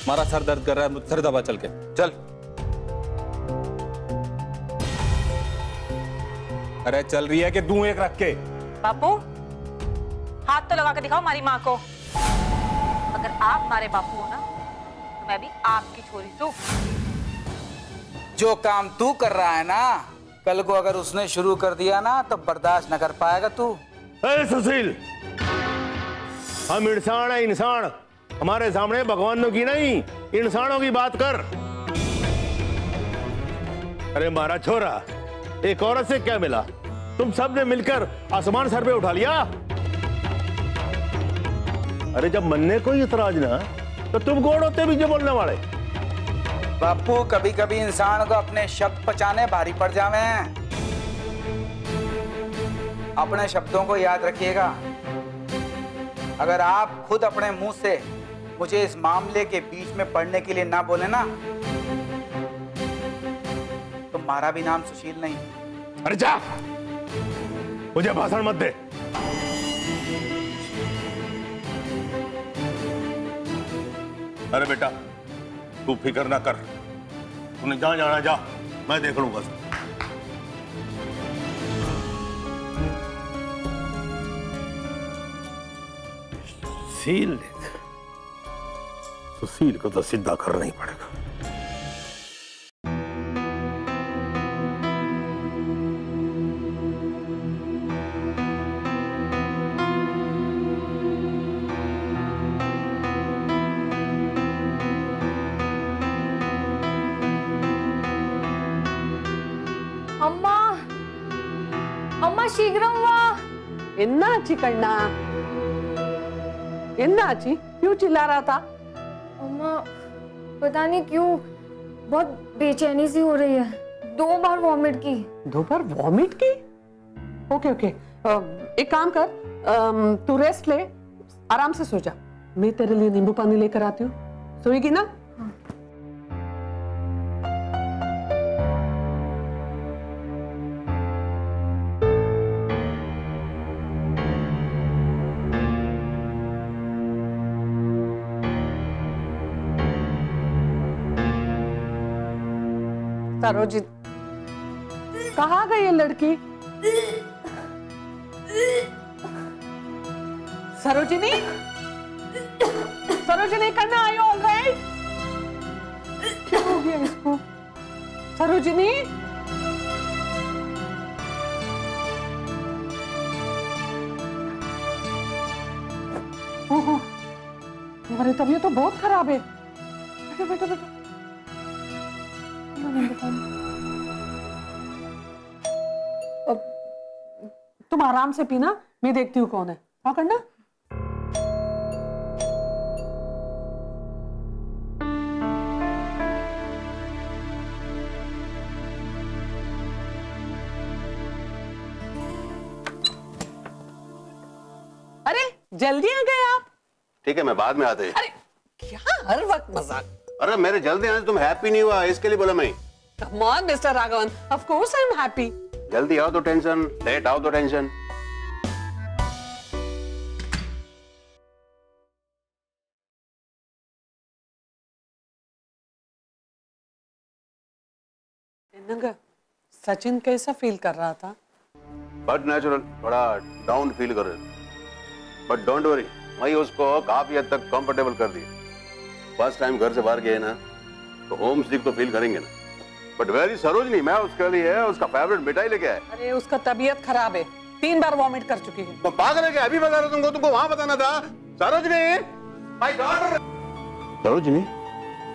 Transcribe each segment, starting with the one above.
हमारा सर दर्द कर रहा है, सर दबा चल के चल। अरे चल रही है कि दूं एक रख के? बापू हाथ तो लगा के दिखाओ हमारी माँ को। अगर आप हमारे बापू हो ना तो मैं भी आपकी छोरी हूँ। जो काम तू कर रहा है ना, कल को अगर उसने शुरू कर दिया ना तो बर्दाश्त न कर पाएगा तू। सुशील, हम इंसान है, इंसान। हमारे सामने भगवानों की नहीं, इंसानों की बात कर। अरे मारा छोरा, एक औरत से क्या मिला? तुम सब ने मिलकर आसमान सर पे उठा लिया। अरे जब मनने को ही इतराज ना, तो तुम कौन होते बीच बोलने वाले? बापू कभी कभी इंसान को अपने शब्द पचाने भारी पड़ जावे हैं। अपने शब्दों को याद रखिएगा। अगर आप खुद अपने मुंह से मुझे इस मामले के बीच में पढ़ने के लिए ना बोले ना, तो हमारा भी नाम सुशील नहीं। अरे जा, मुझे भाषण मत दे। अरे बेटा तू फिक्र ना कर, तूने जहां जाना जा, मैं देख लूंगा। सुशील, सुशील को तो सीधा करना ही पड़ेगा। अम्मा, अम्मा शीघ्रं वा। एन्नाची कन्ना, एन्नाची क्यों चिल्ला रहा था? अम्मा पता नहीं क्यों बहुत बेचैनी सी हो रही है। 2 बार वॉमिट की। 2 बार वॉमिट की? ओके ओके, एक काम कर, तू रेस्ट ले, आराम से सो जा। मैं तेरे लिए नींबू पानी लेकर आती हूँ, सोएगी ना? सरोजिनी, कहाँ गई ये लड़की? सरोजिनी, सरोजिनी करना आई ऑलराइट? क्या हो गया इसको? सरोजिनी, ओहो, तुम्हारी तबीयत तो बहुत खराब है। बेटा बेटा बेटा, तुम आराम से पीना, मैं देखती हूँ कौन है। हाँ करना। अरे जल्दी आ गए आप? ठीक है, मैं बाद में आते हैं। अरे क्या हर वक्त मजाक? अरे मेरे जल्दी आने से तुम हैप्पी नहीं हुआ, इसके लिए बोला मैं। Come on, Mr. Raghavan. Of course I'm happy. जल्दी आओ तो टेंशन, लेट आओ तो टेंशन। सचिन कैसा फील कर रहा था? बट नेचुरल, थोड़ा डाउन फील कर रहे, बट डोंट वरी, मैं उसको काफी हद तक कंफर्टेबल कर दिया। फर्स्ट टाइम घर से बाहर गए ना, तो होम सिक तो फील करेंगे ना। बट वेरी सरोजनी, मैं उसके लिए उसका फेवरेट मिठाई लेके आया। अरे उसका तबीयत खराब है, 3 बार वॉमिट कर चुकी है। तो पागल है क्या? अभी बता रहा तुमको, तुमको वहां बताना था। Sarojini, my God. Sarojini,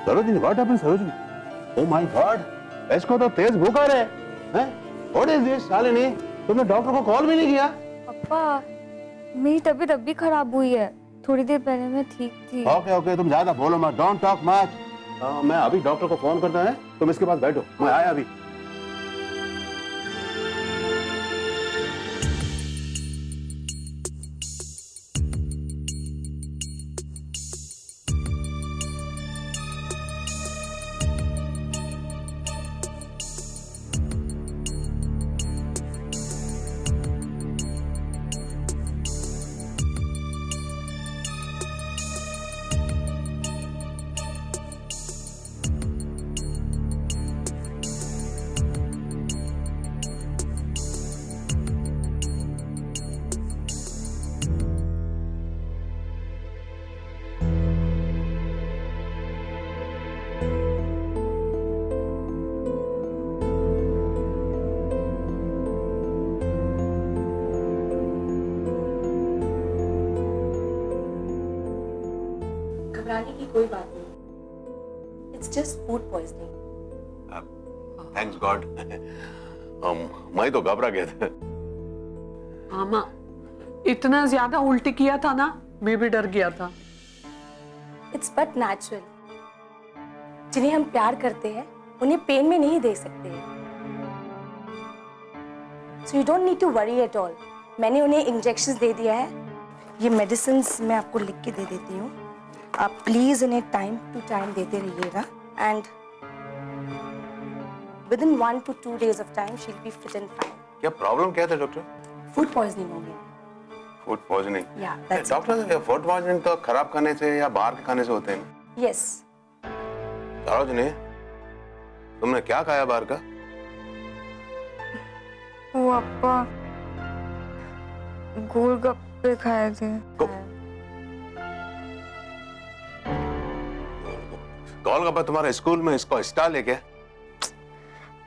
Sarojini, what happened Sarojini? Oh my God, इसको तो तेज बुखार है। हैं? What is this Shalini? तुमने डॉक्टर को कॉल भी नहीं किया? पापा मेरी तबीयत अभी खराब हुई है, थोड़ी देर पहले मैं ठीक थी। ओके ओके, तुम ज्यादा बोलो मत, डोंट टॉक मच। मैं अभी डॉक्टर को फोन करता है, तुम इसके पास बैठो, मैं आया अभी। घबराने की कोई बात नहीं। It's just food poisoning. Thanks God. मैं तो घबरा गया था। मामा इतना ज्यादा उल्टी किया था ना, मैं भी डर गया था। It's but natural. जिन्हें हम प्यार करते हैं उन्हें पेन में नहीं देख सकते हैं। So you don't need to worry at all. मैंने उन्हें इंजेक्शन दे दिया है। ये मेडिसिन्स मैं आपको लिख के दे देती हूँ, आप प्लीज इन्हें टाइम टू टाइम देते रहिएगा and within 1 to 2 days of time she'll be fit and fine. क्या प्रॉब्लम क्या था डॉक्टर? फूड पॉइजनिंग हो गया। Food poisoning? Yeah, that's doctor, food poisoning तो खराब खाने से या बाहर के खाने से होते हैं? Yes. सरोजनी, तुमने क्या खाया बाहर का? वो अप्पा गोलगप्पे खाए थे। गोलगप्पा तुम्हारे स्कूल में इसको स्टॉल है क्या?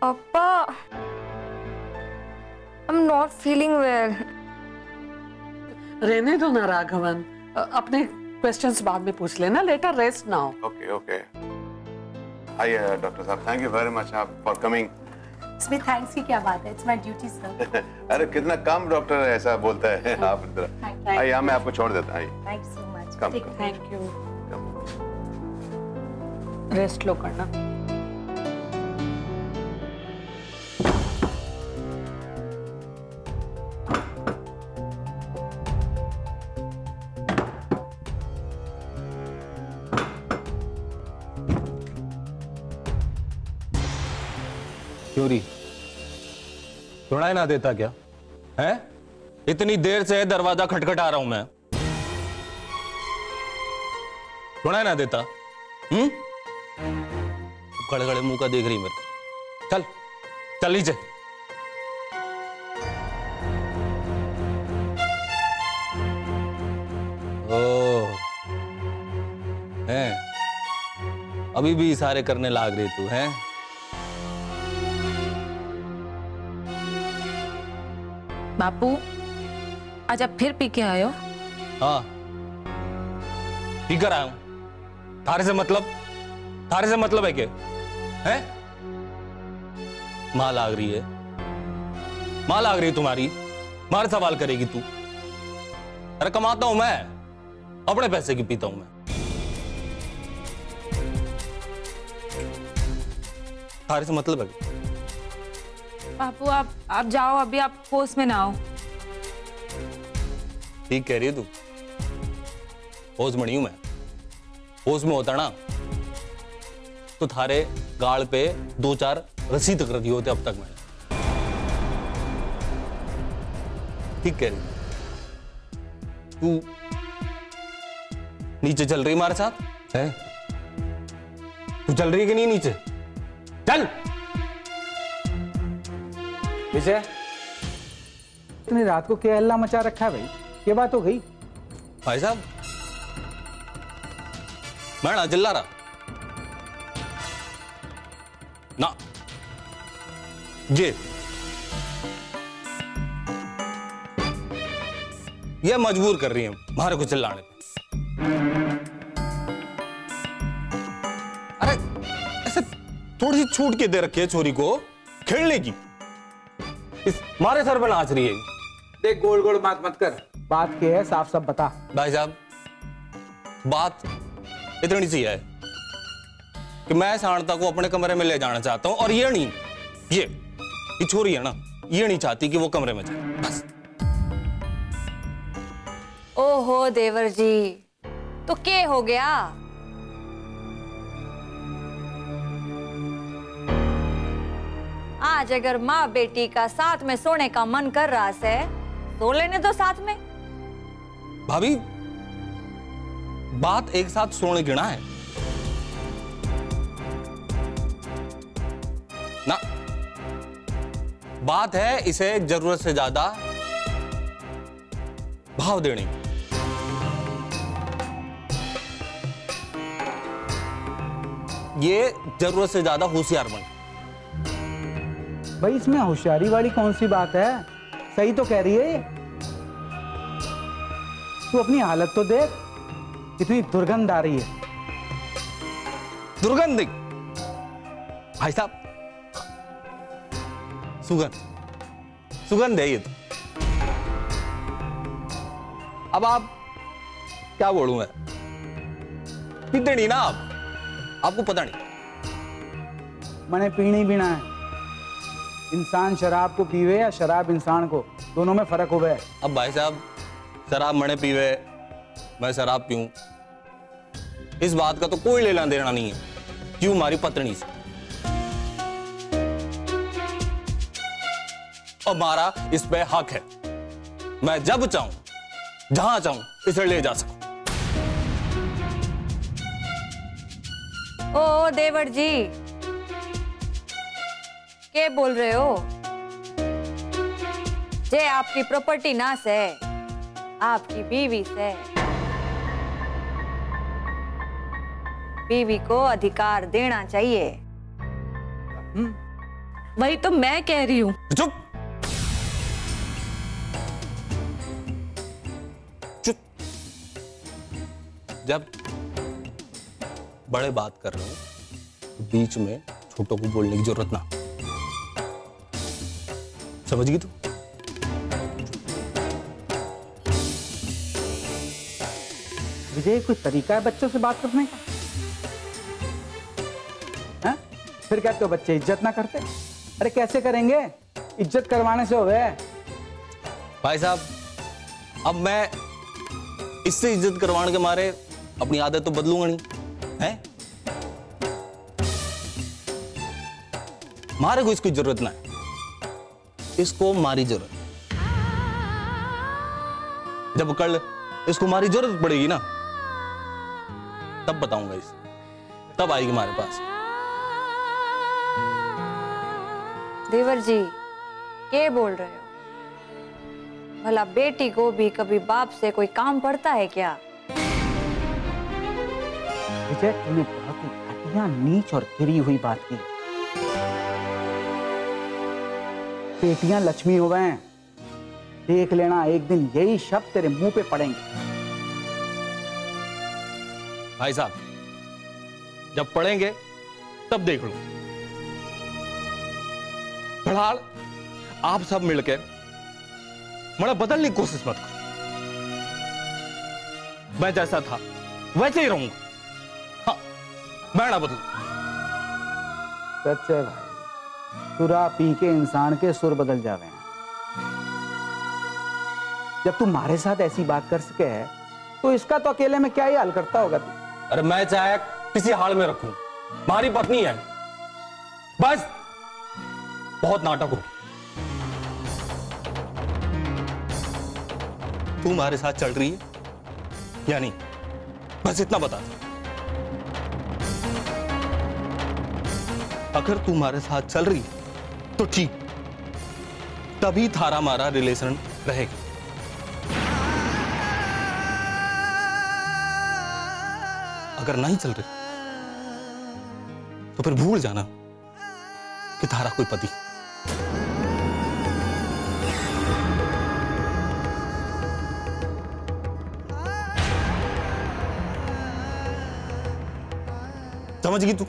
अप्पा I'm not feeling well. रहने दो ना राघवन, अपने क्वेश्चंस बाद में पूछ लेना, later rest now. Okay okay. Hi doctor साहब, thank you very much for coming. इसमें थैंक्स की क्या बात है? It's my duty sir. अरे कितना कम डॉक्टर ऐसा बोलता है। आप इधर आइए, मैं आपको छोड़ देता हूँ। Thank you so much. कम थैंक यू। रेस्ट लो करना। क्योरी सुनाई ना देता क्या है? इतनी देर से दरवाजा खटखटा रहा हूं मैं, सुनाई ना देता? खड़े खड़े मुंह का देख रही मेरे को। चल चल नीचे। ओ हैं, अभी भी इशारे करने लाग रही तू हैं? बापू आज आप फिर पी के आए हो? हाँ पी कर आया हूं। थारे से मतलब है क्या? है माँ लाग रही है, माँ लाग रही है तुम्हारी, मारे सवाल करेगी तू। अरे कमाता हूं मैं, अपने पैसे की पीता हूं मैं। थारे से मतलब है? बापू आप जाओ, अभी आप होश में ना आओ। ठीक कह रही है तू, होश में नहीं हूं मैं। होश में होता ना तो थारे गाल पे 2-4 रस्सी तक रखी होते अब तक मैंने। ठीक कह रही तू। नीचे चल रही हमारे साथ है? तू चल रही है कि नहीं नीचे? चल। विजय, इतनी रात को क्या हल्ला मचा रखा है भाई? ये बात हो गई? भाई साहब मैं ना चिल्ला रहा ना, ये मजबूर कर रही है हमारे को चिल्लाने पे। अरे ऐसे थोड़ी सी छूट के दे रखी है छोरी को खेलने की, इस मारे सर पर नाच रही है। देख गोल गोल बात मत कर, बात क्या है साफ साफ बता। भाई साहब बात इतनी सी है कि मैं शांता को अपने कमरे में ले जाना चाहता हूं, और ये नहीं, ये छोरी है ना, ये नहीं चाहती कि वो कमरे में जाए बस। ओहो देवर जी, तो क्या हो गया? आज अगर माँ बेटी का साथ में सोने का मन कर रहा है, सो लेने दो साथ में। भाभी बात एक साथ सोने की ना है ना, बात है इसे जरूरत से ज्यादा भाव देने की। ये जरूरत से ज्यादा होशियार बन। भाई इसमें होशियारी वाली कौन सी बात है? सही तो कह रही है ये। तू अपनी हालत तो देख, कितनी दुर्गंध आ रही है। दुर्गंध भाई साहब, सुगंध है ये तो। अब आप क्या बोलूं मैं, पीते नहीं ना आप, आपको पता नहीं। मैंने पीनी पीना है। इंसान शराब को पीवे या शराब इंसान को, दोनों में फर्क हुआ है। अब भाई साहब, शराब मने पीवे, मैं शराब पीऊं, इस बात का तो कोई लेना देना नहीं है। क्यों हमारी पत्नी से और हमारा इस पे हक है। मैं जब चाहूं, जहां चाहूं इसे ले जा सकूं। ओ देवर जी, क्या बोल रहे हो? जे आपकी प्रॉपर्टी ना से, आपकी बीवी से। बीवी को अधिकार देना चाहिए। वही तो मैं कह रही हूं। चुप चुप। जब बड़े बात कर रहे हो तो बीच में छोटों को बोलने की जरूरत ना। समझ गई तू? विजय, कोई तरीका है बच्चों से बात करने का? है? फिर कहते हो बच्चे इज्जत ना करते। अरे कैसे करेंगे? इज्जत करवाने से होवे। भाई साहब, अब मैं इससे इज्जत करवाने के मारे अपनी आदत तो बदलूंगा नहीं है। मारे को इसकी जरूरत ना है, इसको मारी जरूरत। जब कल इसको मारी जरूरत पड़ेगी ना, तब बताऊंगा इसे, तब आएगी हमारे पास। देवर जी, क्या बोल रहे हो? भला बेटी को भी कभी बाप से कोई काम पड़ता है क्या? विजय, तूने बहुत ही घटिया, नीच और गिरी हुई बात की। बेटियां लक्ष्मी हो गए हैं। देख लेना, एक दिन यही शब्द तेरे मुंह पे पड़ेंगे। भाई साहब, जब पढ़ेंगे तब देख लो। फिलहाल आप सब मिलकर मैं बदलने की कोशिश मत करो। मैं जैसा था वैसे ही रहूंगा। हाँ, मैं ना बदलू। सच्चे भाई, सुरा पी के इंसान के सुर बदल जावे हैं। जब तू हमारे साथ ऐसी बात कर सके है, तो इसका तो अकेले में क्या ही हाल करता होगा तू? अरे मैं चाहे किसी हाल में रखूं, हमारी पत्नी है, बस बहुत नाटक हो। तू हमारे साथ चल रही है या नहीं, बस इतना बता दे। अगर तू हमारे साथ चल रही है तो ठीक, तभी थारा हमारा रिलेशन रहेगा। अगर नहीं चल रही तो फिर भूल जाना कि थारा कोई पति। समझ गई तू?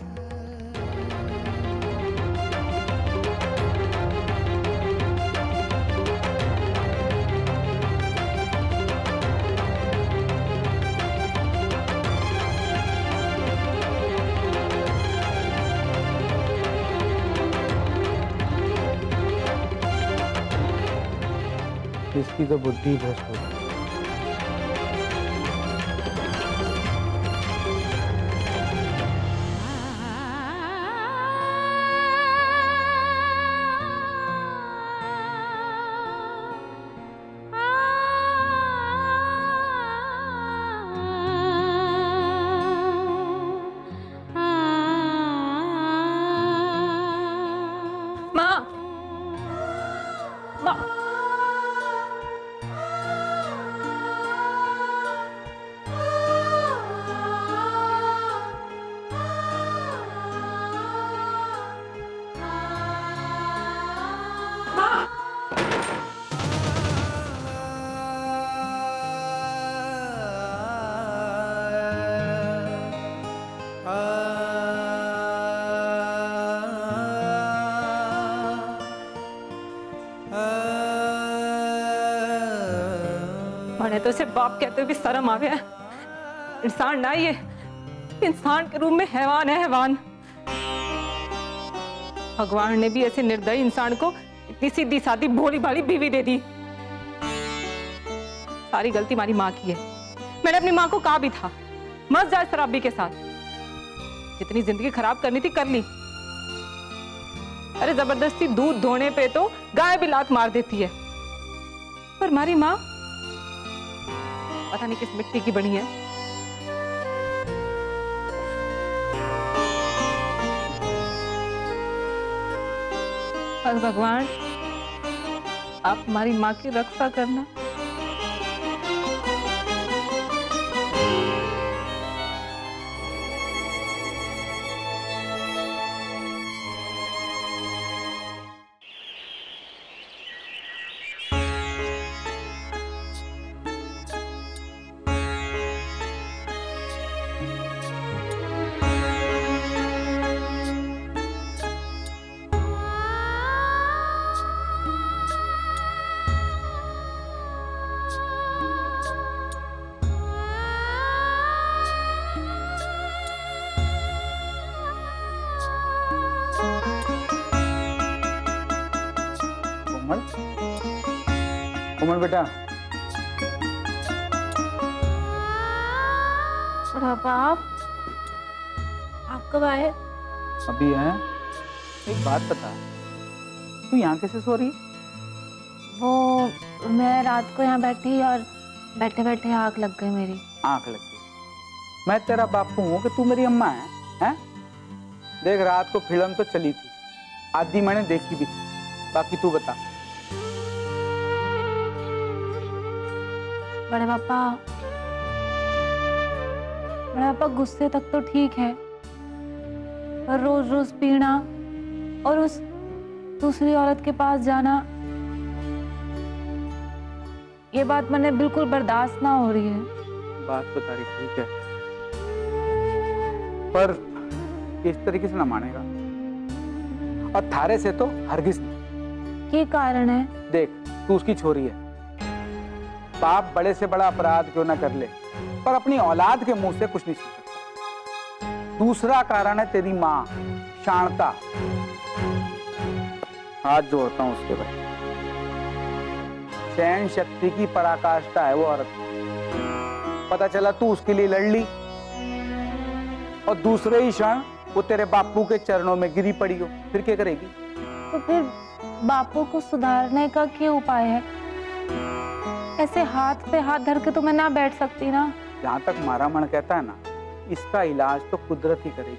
इसकी तो बुद्धि भ्रष्ट हो गई। माँ, माँ, मैंने तो इसे बाप कहते हुए भी शर्म आ गया। इंसान ना ये, इंसान के रूप में हैवान है, हैवान। भगवान ने भी ऐसे निर्दयी इंसान को इतनी सीधी सादी भोली भाली बीवी दे दी। सारी गलती हमारी माँ की है। मैंने अपनी माँ को कहा भी था मत जा शराबी के साथ, जितनी जिंदगी खराब करनी थी कर ली। अरे जबरदस्ती दूध धोने पे तो गाय भी लात मार देती है, पर हमारी माँ पता नहीं किस मिट्टी की बनी है। और भगवान आप हमारी माँ की रक्षा करना। कोमल बेटा, बाप आप कब आए? अभी है। एक बात बता, तू यहाँ कैसे सो रही? वो मैं रात को यहाँ बैठी और बैठे बैठे आँख लग गई मेरी। आँख लग गई? मैं तेरा बापू हूँ कि तू मेरी अम्मा है? हैं? देख रात को फिल्म तो चली थी, आधी मैंने देखी भी थी, बाकी तू बता। बड़े पापा गुस्से तक तो ठीक है, पर रोज रोज पीना और उस दूसरी औरत के पास जाना, ये बात मैंने बिल्कुल बर्दाश्त ना हो रही है। बात तो तारी ठीक है, पर इस तरीके से ना मानेगा, और थारे से तो हरगिज नहीं। ये कारण है? देख तू उसकी छोरी है, बाप बड़े से बड़ा अपराध क्यों ना कर ले, पर अपनी औलाद के मुंह से कुछ नहीं सुन सकता। दूसरा कारण है तेरी माँ शांता। हाथ जोड़ता हूं उसके भाई, सहन शक्ति की पराकाष्ठा है वो औरत। पता चला तू उसके लिए लड़ ली और दूसरे ही क्षण वो तेरे बापू के चरणों में गिरी पड़ी हो, फिर क्या करेगी? तो फिर बापू को सुधारने का क्या उपाय है? ऐसे हाथ पे हाथ धर के तो मैं ना बैठ सकती ना। जहां तक हमारा मन कहता है ना, इसका इलाज तो कुदरत ही करेगी।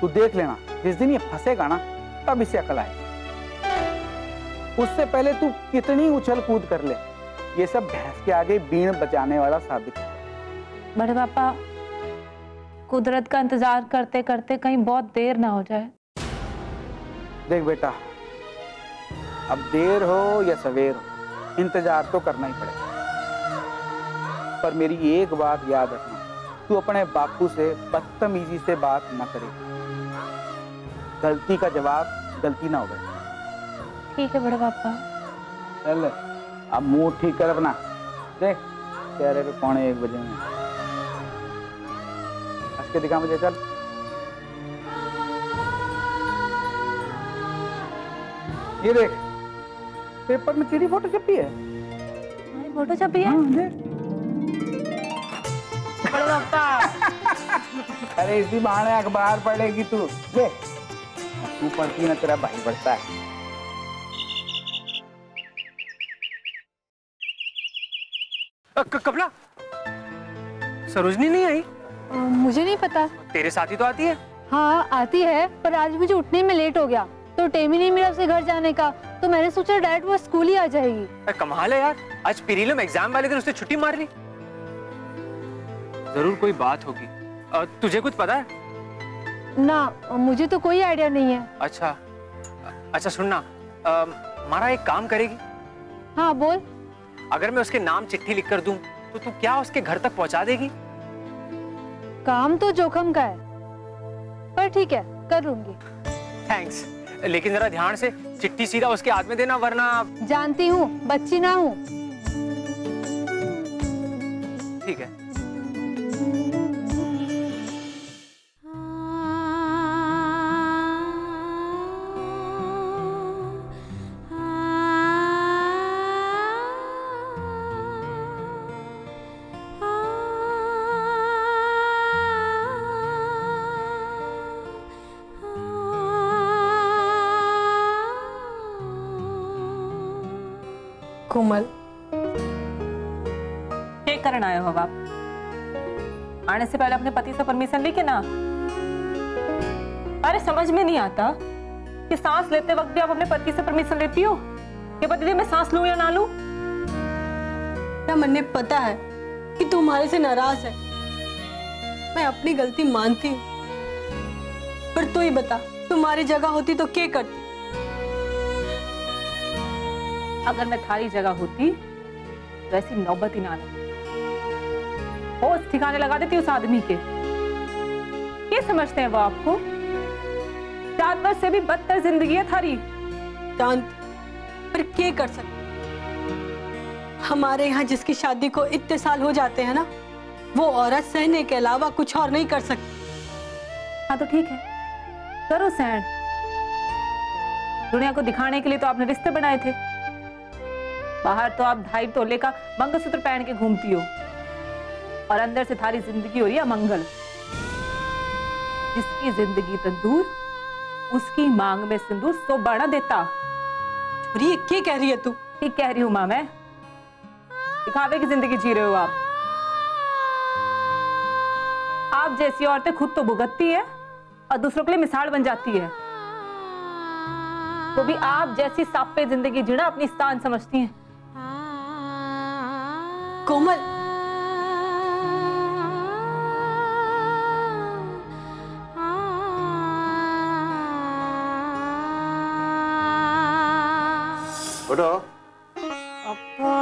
तू देख लेना, जिस दिन ये फंसेगा ना तब इसे अकल आएगी। उससे पहले तू कितनी उछल कूद कर ले, ये सब भैंस के आगे बीन बजाने वाला साबित है। बड़े पापा, कुदरत का इंतजार करते करते कहीं बहुत देर ना हो जाए। देख बेटा, अब देर हो या सवेर हो, इंतजार तो करना ही पड़ेगा। पर मेरी एक बात याद रखना, तू अपने बापू से बदतमीजी से बात न करेगी। गलती का जवाब गलती ना होगा। ठीक है बड़े पापा। चल अब मुंह ठीक कर अपना। देख चेहरे पे 1:45 बजे में हंस के दिखा मुझे। चल ये देख, पेपर में तेरी फोटो छपी है। हमारी फोटो छपी है? बड़े पापा अरे इसी बहाने अखबार पढ़ेगी तू। देख तू पढ़ती है ना, तेरा भाई पढ़ता है। कमला, सरोजनी नहीं आई? मुझे नहीं पता। तेरे साथ ही तो आती है। हाँ आती है, पर आज मुझे उठने में लेट हो गया तो टाइम ही नहीं मिला उसे घर जाने का, तो मैंने सोचा डायरेक्ट वो स्कूल ही आ जाएगी। कमाल है यार, आज प्रीलिम एग्जाम वाले दिन उसने छुट्टी मार ली। जरूर कोई बात होगी। तुझे कुछ पता है? ना, मुझे तो कोई आइडिया नहीं है। अच्छा अच्छा सुनना, हमारा एक काम करेगी? हाँ बोल। अगर मैं उसके नाम चिट्ठी लिख कर दूं तो तू क्या उसके घर तक पहुंचा देगी? काम तो जोखम का है, पर ठीक है कर लूंगी। थैंक्स, लेकिन जरा ध्यान से चिट्ठी सीधा उसके हाथ में देना, वरना। जानती हूँ बच्ची ना हूँ। ठीक है। कोमल, क्या करना आए हो आप? आने से पहले अपने पति से परमिशन ली कि ना? अरे समझ में नहीं आता कि सांस लेते वक्त भी आप अपने पति से परमिशन लेती हो कि पति मैं सांस लूं या ना लूं? क्या मुझे पता है कि तुम्हारे से नाराज है, मैं अपनी गलती मानती हूँ, पर तू ही बता, तुम्हारी जगह होती तो क्या करती? अगर मैं थारी जगह होती तो ऐसी नौबत ही ना आती, होश ठिकाने लगा देती उस आदमी के। क्या समझते हैं वो आपको? जानवर से भी बदतर जिंदगी है थारी। जानती, पर क्या कर सकते? हमारे यहाँ जिसकी शादी को इतने साल हो जाते हैं ना, वो औरत सहने के अलावा कुछ और नहीं कर सकती। हाँ तो ठीक है, करो सहन। दुनिया को दिखाने के लिए तो आपने रिश्ते बनाए थे। बाहर तो आप 2.5 तोले का मंगलसूत्र पहन के घूमती हो और अंदर से थारी जिंदगी हो रही है मंगल। जिसकी जिंदगी तंदूर, उसकी मांग में सिंदूर 100 बार देता। ये क्या कह रही है तू? ठीक कह रही हूँ माँ मैं। दिखावे की जिंदगी जी रहे हो आप। आप जैसी औरतें खुद तो भुगतती है और दूसरों के लिए मिसाल बन जाती है, तो भी आप जैसी सापे जिंदगी जीना अपनी स्थान समझती हैं। कोमल, उठो Papa,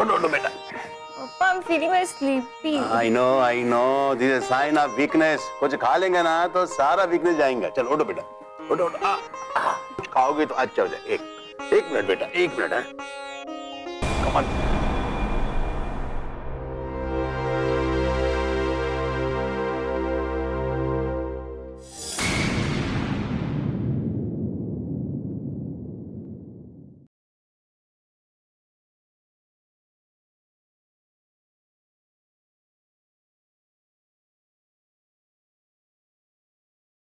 उठो बेटा। Papa, I'm feeling very sleepy. I know this is a sign of weakness। कुछ खा लेंगे ना तो सारा वीकनेस जाएगा। चल उठो बेटा, उठो उठो। कुछ खाओगे तो अच्छा हो जाए। एक मिनट बेटा, 1 मिनट है। Come on.